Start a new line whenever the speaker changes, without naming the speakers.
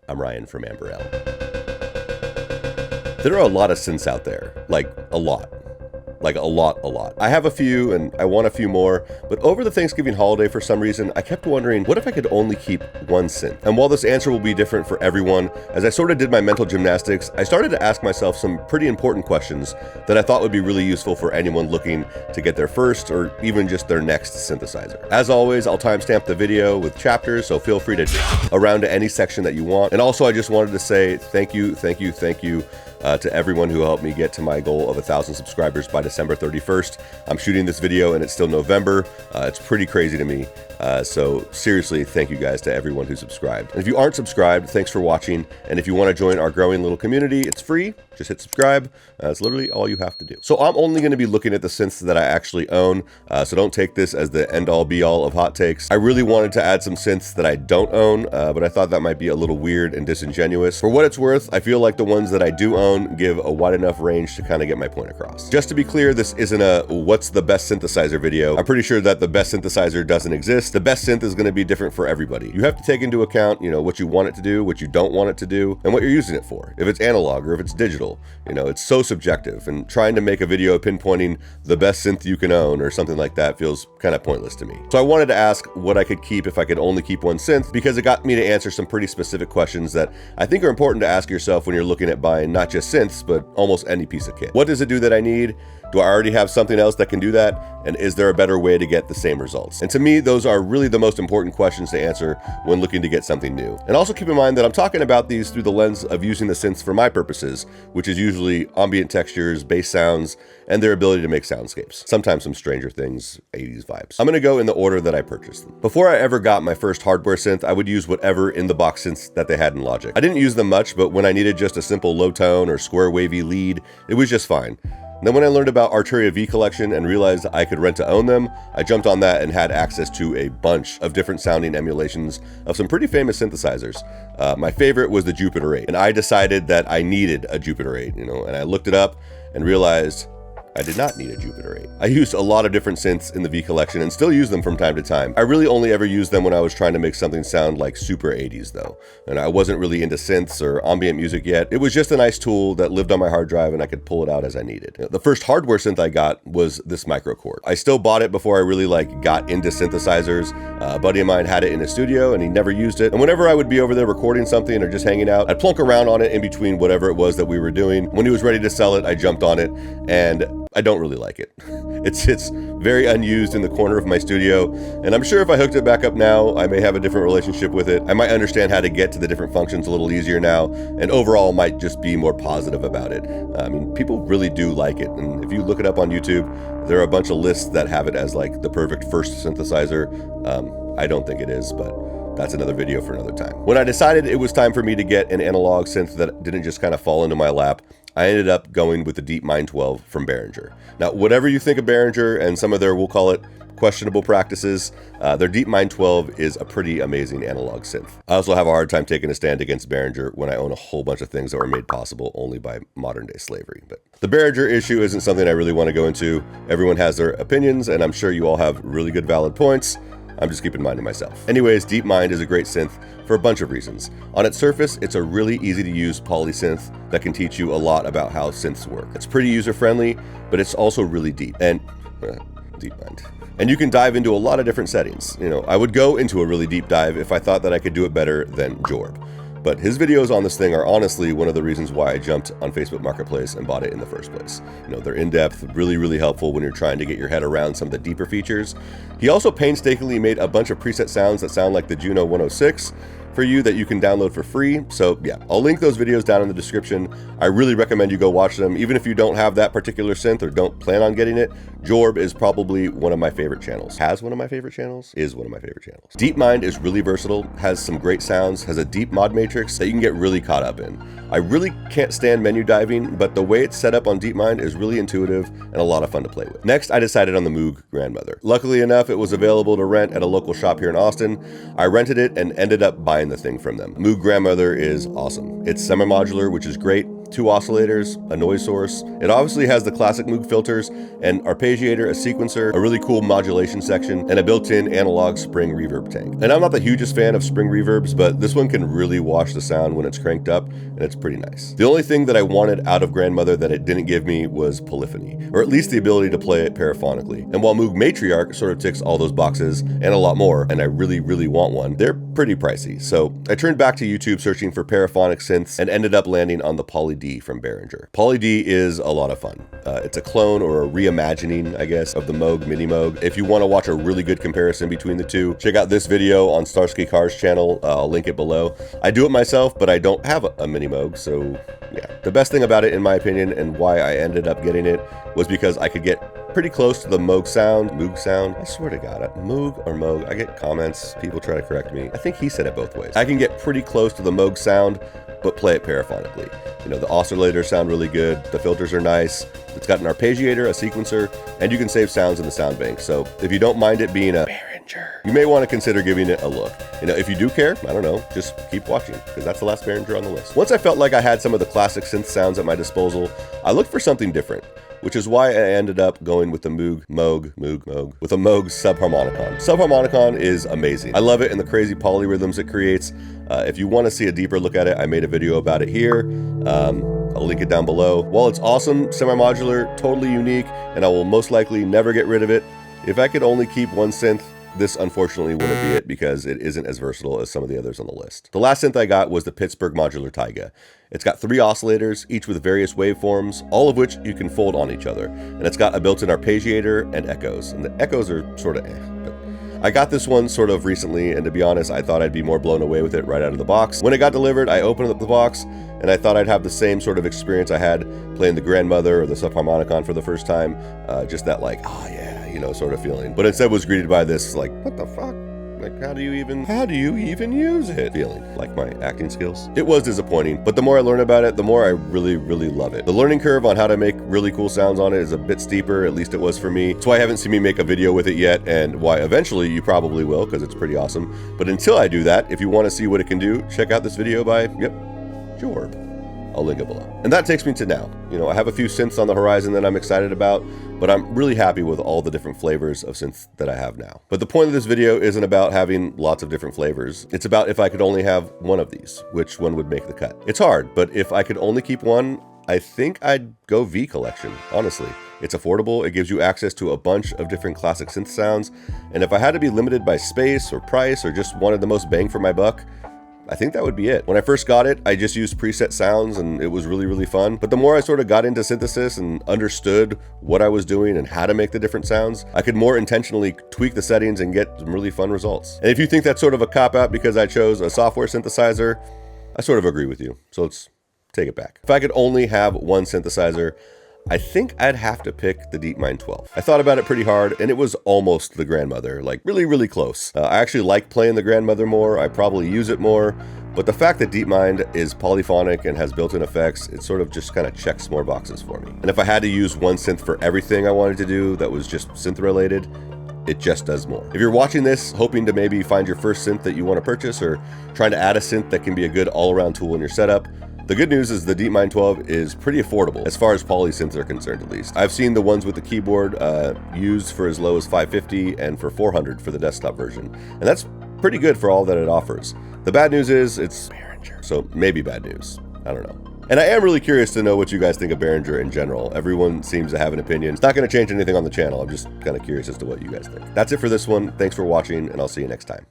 I'm Ryan from Amberell. There are a lot of synths out there, like a lot. I have a few and I want a few more, but over the Thanksgiving holiday for some reason, I kept wondering, what if I could only keep one synth? And while this answer will be different for everyone, as I sort of did my mental gymnastics, I started to ask myself some pretty important questions that I thought would be really useful for anyone looking to get their first or even just their next synthesizer. As always, I'll timestamp the video with chapters, so feel free to jump around to any section that you want. And also, I just wanted to say thank you to everyone who helped me get to my goal of 1,000 subscribers by December 31st. I'm shooting this video and it's still November. It's pretty crazy to me. So seriously, thank you guys to everyone who subscribed. And if you aren't subscribed, thanks for watching. And if you want to join our growing little community, it's free. Just hit subscribe. It's literally all you have to do. So I'm only going to be looking at the synths that I actually own. So don't take this as the end all be all of hot takes. I really wanted to add some synths that I don't own, but I thought that might be a little weird and disingenuous. For what it's worth, I feel like the ones that I do own give a wide enough range to kind of get my point across. Just to be clear, this isn't a what's the best synthesizer video. I'm pretty sure that the best synthesizer doesn't exist. The best synth is going to be different for everybody. You have to take into account, what you want it to do, what you don't want it to do, and what you're using it for. If it's analog or if it's digital, it's so subjective, and trying to make a video pinpointing the best synth you can own or something like that feels kind of pointless to me. So I wanted to ask what I could keep if I could only keep one synth, because it got me to answer some pretty specific questions that I think are important to ask yourself when you're looking at buying not just synths, but almost any piece of kit. What does it do that I need? Do I already have something else that can do that? And is there a better way to get the same results? And to me, those are really the most important questions to answer when looking to get something new. And also keep in mind that I'm talking about these through the lens of using the synths for my purposes, which is usually ambient textures, bass sounds, and their ability to make soundscapes. Sometimes some Stranger Things 80s vibes. I'm gonna go in the order that I purchased them. Before I ever got my first hardware synth, I would use whatever in the box synths that they had in Logic. I didn't use them much, but when I needed just a simple low tone or square wavy lead, it was just fine. Then when I learned about Arturia V Collection and realized I could rent to own them, I jumped on that and had access to a bunch of different sounding emulations of some pretty famous synthesizers. My favorite was the Jupiter 8, and I decided that I needed a Jupiter 8, and I looked it up and realized I did not need a Jupiter 8. I used a lot of different synths in the V Collection and still use them from time to time. I really only ever used them when I was trying to make something sound like super 80s though. And I wasn't really into synths or ambient music yet. It was just a nice tool that lived on my hard drive and I could pull it out as I needed. The first hardware synth I got was this MicroKorg. I still bought it before I really got into synthesizers. A buddy of mine had it in his studio and he never used it. And whenever I would be over there recording something or just hanging out, I'd plunk around on it in between whatever it was that we were doing. When he was ready to sell it, I jumped on it, and I don't really like it. It sits very unused in the corner of my studio, and I'm sure if I hooked it back up now, I may have a different relationship with it. I might understand how to get to the different functions a little easier now, and overall might just be more positive about it. People really do like it, and if you look it up on YouTube, there are a bunch of lists that have it as the perfect first synthesizer. I don't think it is, but that's another video for another time. When I decided it was time for me to get an analog synth that didn't just kind of fall into my lap, I ended up going with the Deepmind 12 from Behringer. Now, whatever you think of Behringer and some of their, we'll call it, questionable practices, their Deepmind 12 is a pretty amazing analog synth. I also have a hard time taking a stand against Behringer when I own a whole bunch of things that were made possible only by modern day slavery. But the Behringer issue isn't something I really want to go into. Everyone has their opinions, and I'm sure you all have really good valid points. I'm just keeping mine to myself. Anyways, Deepmind is a great synth for a bunch of reasons. On its surface, it's a really easy to use polysynth that can teach you a lot about how synths work. It's pretty user friendly, but it's also really deep. And Deepmind. And you can dive into a lot of different settings. I would go into a really deep dive if I thought that I could do it better than Jorb. But his videos on this thing are honestly one of the reasons why I jumped on Facebook Marketplace and bought it in the first place. They're in-depth, really, really helpful when you're trying to get your head around some of the deeper features. He also painstakingly made a bunch of preset sounds that sound like the Juno 106 for you that you can download for free. So yeah, I'll link those videos down in the description. I really recommend you go watch them. Even if you don't have that particular synth or don't plan on getting it, Jorb is probably one of my favorite channels. Is one of my favorite channels. Deepmind is really versatile, has some great sounds, has a deep mod matrix that you can get really caught up in. I really can't stand menu diving, but the way it's set up on Deepmind is really intuitive and a lot of fun to play with. Next, I decided on the Moog Grandmother. Luckily enough, it was available to rent at a local shop here in Austin. I rented it and ended up buying the thing from them. Moog Grandmother is awesome. It's semi-modular, which is great. 2 oscillators, a noise source. It obviously has the classic Moog filters, an arpeggiator, a sequencer, a really cool modulation section, and a built-in analog spring reverb tank. And I'm not the hugest fan of spring reverbs, but this one can really wash the sound when it's cranked up, and it's pretty nice. The only thing that I wanted out of Grandmother that it didn't give me was polyphony, or at least the ability to play it paraphonically. And while Moog Matriarch sort of ticks all those boxes and a lot more, and I really, really want one, they're pretty pricey. So I turned back to YouTube searching for paraphonic synths and ended up landing on the Poly D from Behringer. Poly D is a lot of fun. It's a clone or a reimagining, I guess, of the Moog Mini Moog. If you want to watch a really good comparison between the two, check out this video on Starsky Carr's channel. I'll link it below. I do it myself, but I don't have a Mini Moog, so yeah. The best thing about it, in my opinion, and why I ended up getting it, was because I could get pretty close to the Moog sound. I swear to God, Moog or Moog, I get comments, people try to correct me. I think he said it both ways. I can get pretty close to the Moog sound, but play it paraphonically. You know, the oscillators sound really good, the filters are nice, it's got an arpeggiator, a sequencer, and you can save sounds in the sound bank. So if you don't mind it being a Behringer, you may want to consider giving it a look. You know, if you do care, I don't know, just keep watching, because that's the last Behringer on the list. Once I felt like I had some of the classic synth sounds at my disposal, I looked for something different, which is why I ended up going with the Moog Subharmonicon. Subharmonicon is amazing. I love it and the crazy polyrhythms it creates. If you want to see a deeper look at it, I made a video about it here. I'll link it down below. While it's awesome, semi-modular, totally unique, and I will most likely never get rid of it, if I could only keep one synth, this unfortunately wouldn't be it, because it isn't as versatile as some of the others on the list. The last synth I got was the Pittsburg Modular Taiga. It's got 3 oscillators, each with various waveforms, all of which you can fold on each other. And it's got a built-in arpeggiator and echoes. And the echoes are sort of but I got this one sort of recently, and to be honest, I thought I'd be more blown away with it right out of the box. When it got delivered, I opened up the box, and I thought I'd have the same sort of experience I had playing the Grandmother or the Subharmonicon for the first time. Just that like, oh yeah, you know, sort of feeling. But instead was greeted by this like, what the fuck? Like, how do you even use it feeling? Like my acting skills. It was disappointing, but the more I learn about it, the more I really, really love it. The learning curve on how to make really cool sounds on it is a bit steeper, at least it was for me. That's why I haven't seen me make a video with it yet, and why eventually you probably will, because it's pretty awesome. But until I do that, if you want to see what it can do, check out this video by, Jorb. I'll link it below. And that takes me to now. You know, I have a few synths on the horizon that I'm excited about, but I'm really happy with all the different flavors of synths that I have now. But the point of this video isn't about having lots of different flavors. It's about if I could only have one of these, which one would make the cut. It's hard, but if I could only keep one, I think I'd go V collection, honestly. It's affordable, it gives you access to a bunch of different classic synth sounds, and if I had to be limited by space or price or just wanted the most bang for my buck, I think that would be it. When I first got it, I just used preset sounds and it was really, really fun. But the more I sort of got into synthesis and understood what I was doing and how to make the different sounds, I could more intentionally tweak the settings and get some really fun results. And if you think that's sort of a cop-out because I chose a software synthesizer, I sort of agree with you. So let's take it back. If I could only have one synthesizer, I think I'd have to pick the Deepmind 12. I thought about it pretty hard, and it was almost the Grandmother, like really, really close. I actually like playing the Grandmother more, I probably use it more, but the fact that Deepmind is polyphonic and has built-in effects, it sort of just kind of checks more boxes for me. And if I had to use one synth for everything I wanted to do that was just synth related, it just does more. If you're watching this, hoping to maybe find your first synth that you want to purchase, or trying to add a synth that can be a good all-around tool in your setup, the good news is the Deepmind 12 is pretty affordable, as far as poly synths are concerned at least. I've seen the ones with the keyboard used for as low as $550 and for $400 for the desktop version. And that's pretty good for all that it offers. The bad news is it's Behringer, so maybe bad news. I don't know. And I am really curious to know what you guys think of Behringer in general. Everyone seems to have an opinion. It's not going to change anything on the channel. I'm just kind of curious as to what you guys think. That's it for this one. Thanks for watching, and I'll see you next time.